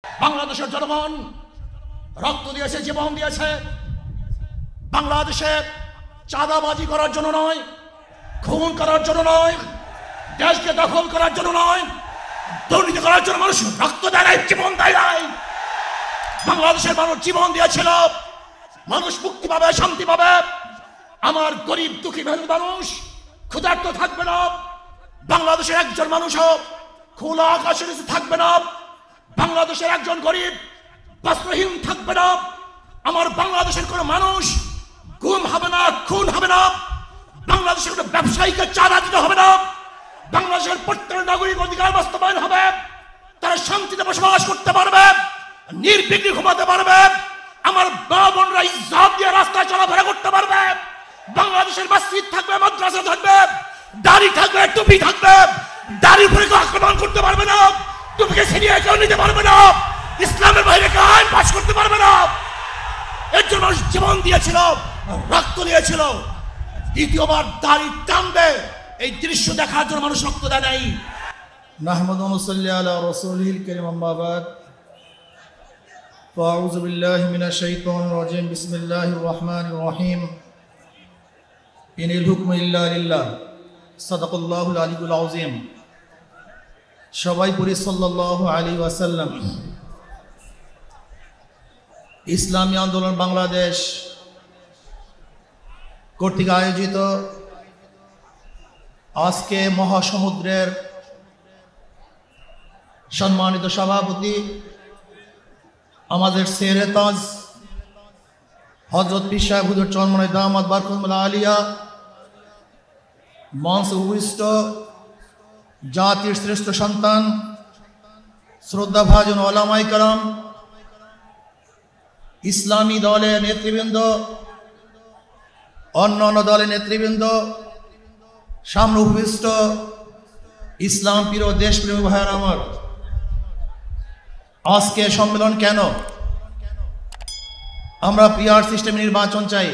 বাংলাদেশের জনগণ রক্ত দিয়েছে, জীবন দিয়েছে। বাংলাদেশে চাঁদাবাজি করার জন্য নয়, খুন করার জন্য নয়, দেশকে দখল করার জন্য নয়, দুর্নীতি করার জন্য মানুষ রক্ত দেয় নাই, জীবন দেয় নাই। বাংলাদেশের মানুষ জীবন দিয়েছিল, মানুষ মুক্তি পাবে, শান্তি পাবে। আমার গরিব দুঃখী মানুষ ক্ষুধার্ত থাকবে না। বাংলাদেশের একজন মানুষও খোলা আকাশের নিচে থাকবে না। বাংলাদেশের একজন গরিব বস্ত্রহীন থাকবে না। আমার বাংলাদেশের কোনো মানুষ গুম হবে না, খুন হবে না। বাংলাদেশের কোনো ব্যবসায়ীকে চাঁদা দিতে হবে না। বাংলাদেশের প্রত্যেক নাগরিক অধিকার বাস্তবায়ন হবে। তারা শান্তিতে বসবাস করতে পারবে, নির্বিঘ্নে ঘুমাতে পারবে। আমার মা বোনরা ইজ্জত দিয়ে রাস্তায় চলাফেরা করতে পারবে। বাংলাদেশের মসজিদ থাকবে, মাদ্রাসা থাকবে, দাড়ি থাকবে, টুপি থাকবে। দাড়ির উপরে কেউ আক্রমণ করতে পারবে না, টুপিকে ছিনিয়ে কেউ নিতে পারবে না, ইসলামের বাইরে কেউ আইন পাশ করতে পারবে না। এর জন্য মানুষ জীবন দিয়েছিল, রক্ত দিয়েছিল। দ্বিতীয়বার দাড়ি টানবে এই দৃশ্য দেখার জন্য মানুষ রক্ত দেয় নাই। নাহমাদু ওয়া নুসাল্লি আলা রাসূলিল কারীম, আম্মা বাদ। ফাআউযু বিল্লাহি মিনাশ শাইতানির রাজীম। বিসমিল্লাহির রহমানির রহিম। ইনিল হুকমু ইল্লা লিল্লাহ। সাদাকাল্লাহুল আলিয়্যুল আযীম। সবাই পড়ি সাল্লাল্লাহু আলাইহি ওয়াসাল্লাম। ইসলামী আন্দোলন বাংলাদেশ কর্তৃক আয়োজিত আজকে মহাসমুদ্রের সম্মানিত সভাপতি আমাদের শেরে তাজ হযরত পীর সাহেব হুজুর চরমনাই দামাত বারকাতুহুল আলিয়া, মঞ্চে উপবিষ্ট জাতির শ্রেষ্ঠ সন্তান শ্রদ্ধাভাজন ওলামায়ে কেরাম, ইসলামী দলের নেতৃবৃন্দ, অন্যান্য দলের নেতৃবৃন্দ, সামনে উপবিষ্ট ইসলাম প্রিয় দেশপ্রেমী ভাইয়েরা আমার, আজকে সম্মেলন কেন? আমরা পিআর সিস্টেম নির্বাচন চাই,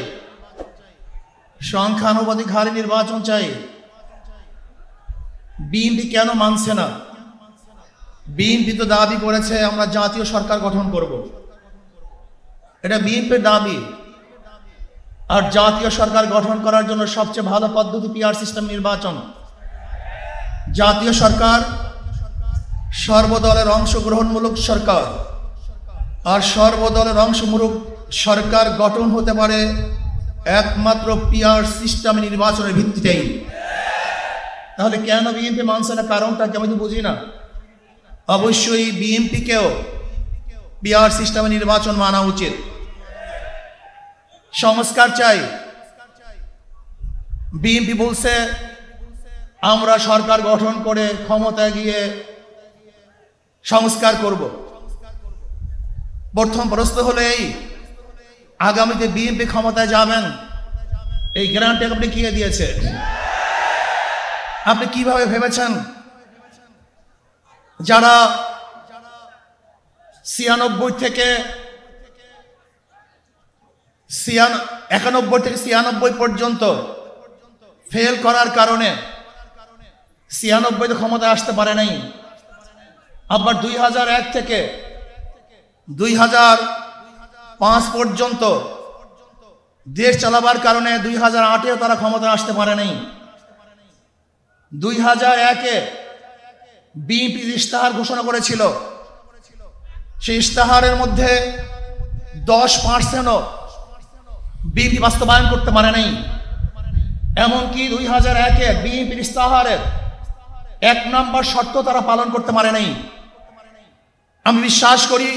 সংখ্যানুপাতিক হারে নির্বাচন চাই। বিএনপি কেন মানছে না? বিএনপি তো দাবি করেছে আমরা জাতীয় সরকার গঠন করব, এটা বিএনপির দাবি। আর জাতীয় সরকার গঠন করার জন্য সবচেয়ে ভালো পদ্ধতি পিআর সিস্টেম নির্বাচন। জাতীয় সরকার সর্বদলের অংশগ্রহণমূলক সরকার, আর সর্বদলের অংশমূলক সরকার গঠন হতে পারে একমাত্র পিআর সিস্টেম নির্বাচনের ভিত্তিতেই। তাহলে কেন বিএনপি মানছে না? কারণটা কি আমি তো বুঝি না। অবশ্যই বিএনপিকেও পিআর সিস্টেমে নির্বাচন মানা উচিত। সংস্কার চাই। বিএনপি বলছে আমরা সরকার গঠন করে ক্ষমতায় গিয়ে সংস্কার করব। প্রথম প্রশ্ন হলো এই, আগামীতে বিএনপি ক্ষমতায় যাবেন, এই গ্যারান্টি আপনি কে দিয়েছে? আপনি কিভাবে ভেবেছেন যারা 91 থেকে 96 পর্যন্ত ফেল করার কারণে 96 ক্ষমতায় আসতে পারে নাই, আবার 2001 থেকে 2005 পর্যন্ত দেশ চালাবার কারণে 2008-এও তারা ক্ষমতায় আসতে পারে নাই। 2001-এ বিএনপি ইশতেহার ঘোষণা করেছিল, সেই ইশতেহারের মধ্যে 10%ও বিএনপি বাস্তবায়ন করতে পারে নাই। এমনকি 2001-এ বিএনপির ইশতেহারের 1 নম্বর শর্ত তারা পালন করতে পারে নাই। আমি বিশ্বাস করি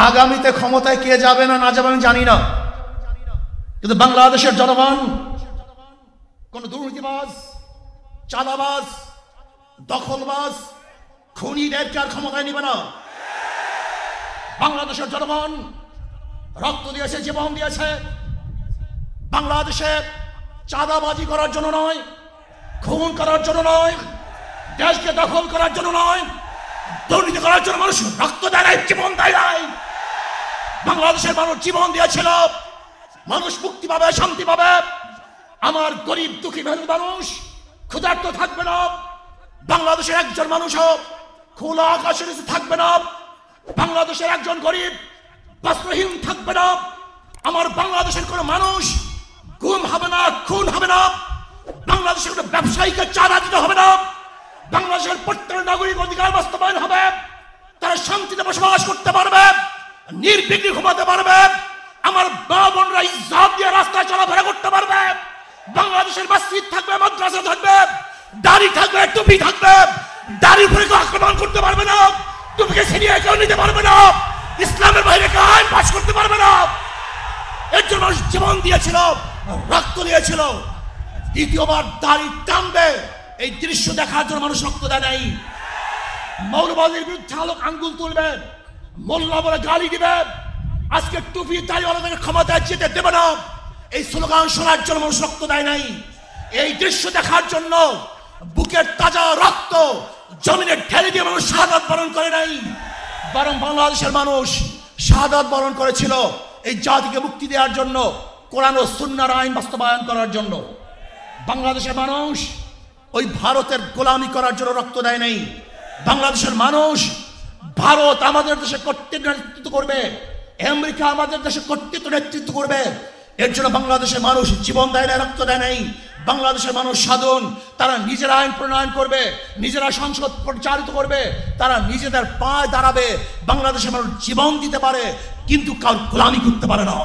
আগামীতে ক্ষমতায় কে যাবে না না যাবে আমি জানি না, কিন্তু বাংলাদেশের জনগণ কোন দুর্নীতিবাজ, চাঁদাবাজ, দখলবাজ, খুনিদেরকে আর ক্ষমতায় নিবে না। বাংলাদেশের জনগণ রক্ত দিয়েছে, জীবন দিয়েছে। বাংলাদেশে চাঁদাবাজি করার জন্য নয়, খুন করার জন্য নয়, দেশকে দখল করার জন্য নয়, দুর্নীতি করার জন্য মানুষ রক্ত দেয় নাই, জীবন দেয় নাই। বাংলাদেশের মানুষ জীবন দিয়েছিল, মানুষ মুক্তি পাবে, শান্তি পাবে। আমার গরিব দুঃখী মানুষ ক্ষুধার্ত থাকবে না। বাংলাদেশের একজন মানুষও খোলা আকাশের নিচে থাকবে না, বাংলাদেশের একজন গরিব বস্ত্রহীন থাকবে না, আমার বাংলাদেশের কোনো মানুষ গুম হবে না, খুন হবে না, বাংলাদেশের কোনো ব্যবসায়ীকে চাঁদা দিতে হবে না, বাংলাদেশের প্রত্যেক নাগরিক অধিকার বাস্তবায়ন হবে, তারা শান্তিতে বসবাস করতে পারবে, নির্বিঘ্নে ঘুমাতে পারবে, আমার মা বোনরা ইজ্জত দিয়ে রাস্তায় চলাফেরা করতে পারবে, বাংলাদেশের মসজিদ থাকবে, মাদ্রাসা থাকবে, দাড়ি থাকবে, টুপি থাকবে, দাড়ির উপরে কেউ আক্রমণ করতে পারবে না, টুপিকে ছিনিয়ে কেউ নিতে পারবে না, ইসলামের বাইরে কেউ আইন পাশ করতে পারবে না। এর জন্য মানুষ জীবন দিয়েছিল, রক্ত দিয়েছিল। দ্বিতীয়বার দাড়ি টানবে এই দৃশ্য দেখার জন্য মানুষ রক্ত দেয় নাই। মৌলবাদীর বিরুদ্ধে আলোক আঙ্গুল তুলবে, মোল্লা বলে গালি দিবে, আজকে টুপি দাড়িওয়ালাদের ক্ষমতায় যেতে দেবে না, এই স্লোগান শোনার জন্য মানুষ রক্ত দেয় নাই। এই দৃশ্য দেখার জন্য বুকের তাজা রক্ত জমিনে ঢেলে দিয়ে মানুষ শাহাদাত বরণ করে নাই, বরং বাংলাদেশের মানুষ শাহাদাত বরণ করেছিল এই জাতিকে মুক্তি দেওয়ার জন্য, কোরআন ও সুন্নাহর আইন বাস্তবায়ন করার জন্য। বাংলাদেশের মানুষ ওই ভারতের গোলামি করার জন্য রক্ত দেয় নাই। বাংলাদেশের মানুষ ভারত আমাদের দেশে কর্তৃত্ব নেতৃত্ব করবে, আমেরিকা আমাদের দেশে কর্তৃত্ব নেতৃত্ব করবে, এর জন্য বাংলাদেশের মানুষ জীবন দেয় না, রক্ত দেয় নাই। বাংলাদেশের মানুষ সাধন, তারা নিজেরা আইন প্রণয়ন করবে, নিজেরা সংসদ পরিচালিত করবে, তারা নিজেদের পায়ে দাঁড়াবে। বাংলাদেশের মানুষ জীবন দিতে পারে কিন্তু কারো গোলামি করতে পারে না।